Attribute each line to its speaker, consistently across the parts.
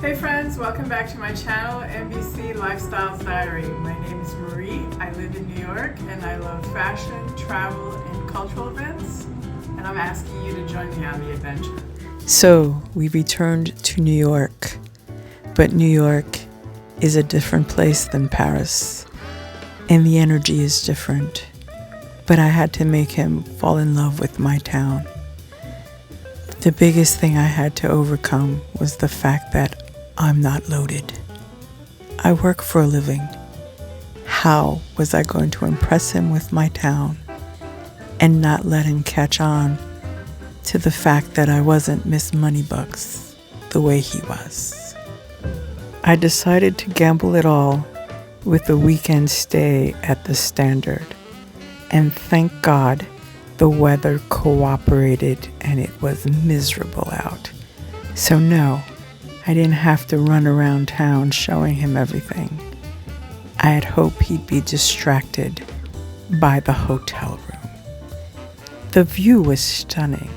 Speaker 1: Hey friends, welcome back to my channel, NBC Lifestyles Diary. My name is Marie. I live in New York and I love fashion, travel, and cultural events. And I'm asking you to join me on the adventure.
Speaker 2: So we returned to New York, but New York is a different place than Paris, and the energy is different. But I had to make him fall in love with my town. The biggest thing I had to overcome was the fact that I'm not loaded. I work for a living. How was I going to impress him with my town and not let him catch on to the fact that I wasn't Miss Moneybucks the way he was? I decided to gamble it all with a weekend stay at the Standard. And thank God the weather cooperated and it was miserable out. So no, I didn't have to run around town showing him everything. I had hoped he'd be distracted by the hotel room. The view was stunning,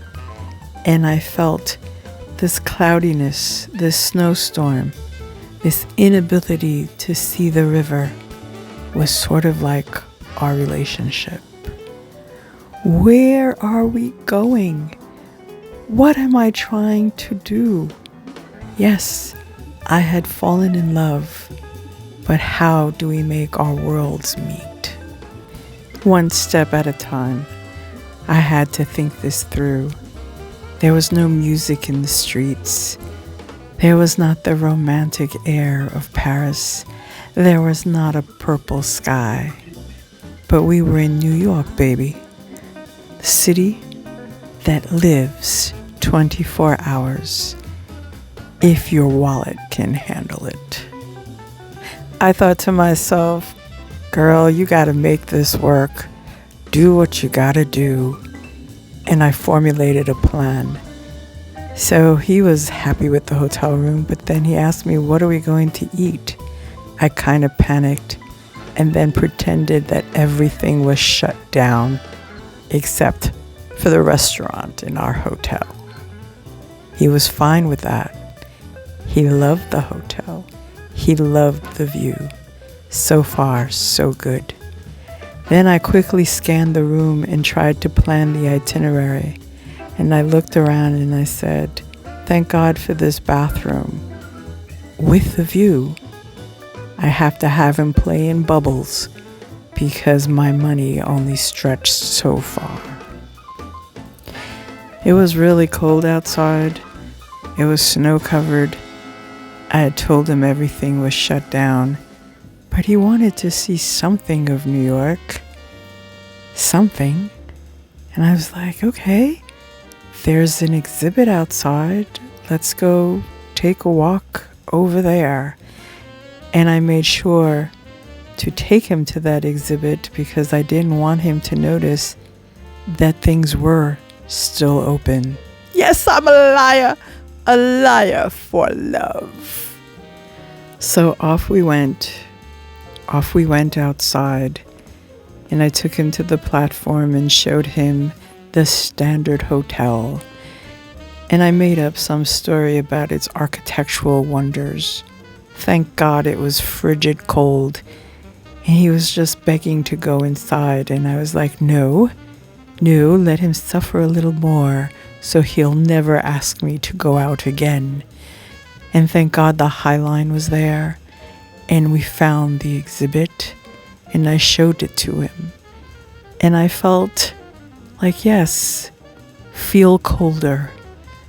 Speaker 2: and I felt this cloudiness, this snowstorm, this inability to see the river was sort of like our relationship. Where are we going? What am I trying to do? Yes, I had fallen in love, but how do we make our worlds meet? One step at a time. I had to think this through. There was no music in the streets. There was not the romantic air of Paris. There was not a purple sky. But we were in New York, baby. The city that lives 24 hours. If your wallet can handle it. I thought to myself, girl, you gotta make this work. Do what you gotta do. And I formulated a plan. So he was happy with the hotel room, but then he asked me, what are we going to eat? I kind of panicked and then pretended that everything was shut down except for the restaurant in our hotel. He was fine with that. He loved the hotel. He loved the view. So far, so good. Then I quickly scanned the room and tried to plan the itinerary. And I looked around and I said, thank God for this bathroom. With the view, I have to have him play in bubbles because my money only stretched so far. It was really cold outside. It was snow covered. I had told him everything was shut down, but he wanted to see something of New York. Something. And I was like, okay, there's an exhibit outside. Let's go take a walk over there. And I made sure to take him to that exhibit because I didn't want him to notice that things were still open. Yes, I'm a liar for love. So off we went outside, and I took him to the platform and showed him the Standard Hotel. And I made up some story about its architectural wonders. Thank God it was frigid cold, and he was just begging to go inside, and I was like, no, let him suffer a little more so he'll never ask me to go out again. And thank God the High Line was there, and we found the exhibit, and I showed it to him. And I felt like, yes, feel colder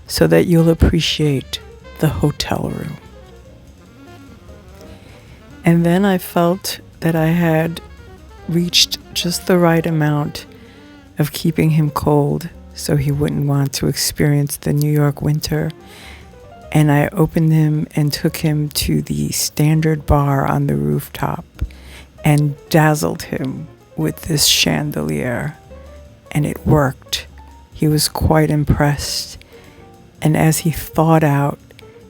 Speaker 2: so that you'll appreciate the hotel room. And then I felt that I had reached just the right amount of keeping him cold so he wouldn't want to experience the New York winter. And I opened him and took him to the Standard bar on the rooftop and dazzled him with this chandelier. And it worked. He was quite impressed. And as he thawed out,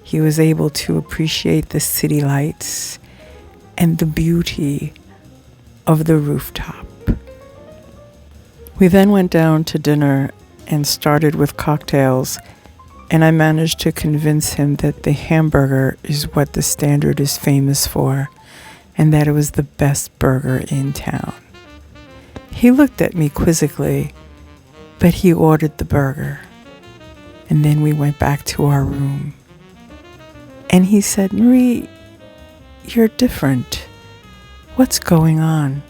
Speaker 2: he was able to appreciate the city lights and the beauty of the rooftop. We then went down to dinner and started with cocktails and I managed to convince him that the hamburger is what the Standard is famous for, and that it was the best burger in town. He looked at me quizzically, but he ordered the burger. And then we went back to our room. And he said, "Marie, you're different. What's going on?"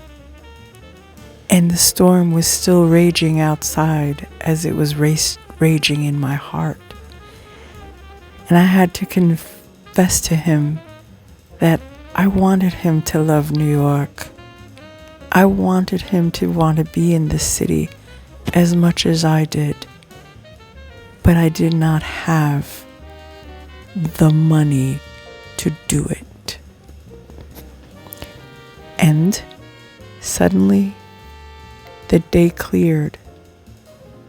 Speaker 2: And the storm was still raging outside as it was raging in my heart. And I had to confess to him that I wanted him to love New York. I wanted him to want to be in this city as much as I did. But I did not have the money to do it. And suddenly, the day cleared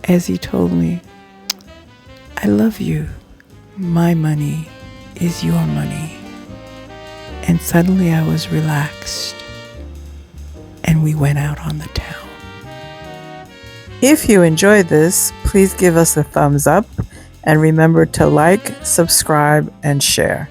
Speaker 2: as he told me, "I love you. My money is your money." And suddenly I was relaxed, and we went out on the town. If you enjoyed this, please give us a thumbs up and remember to like, subscribe, and share.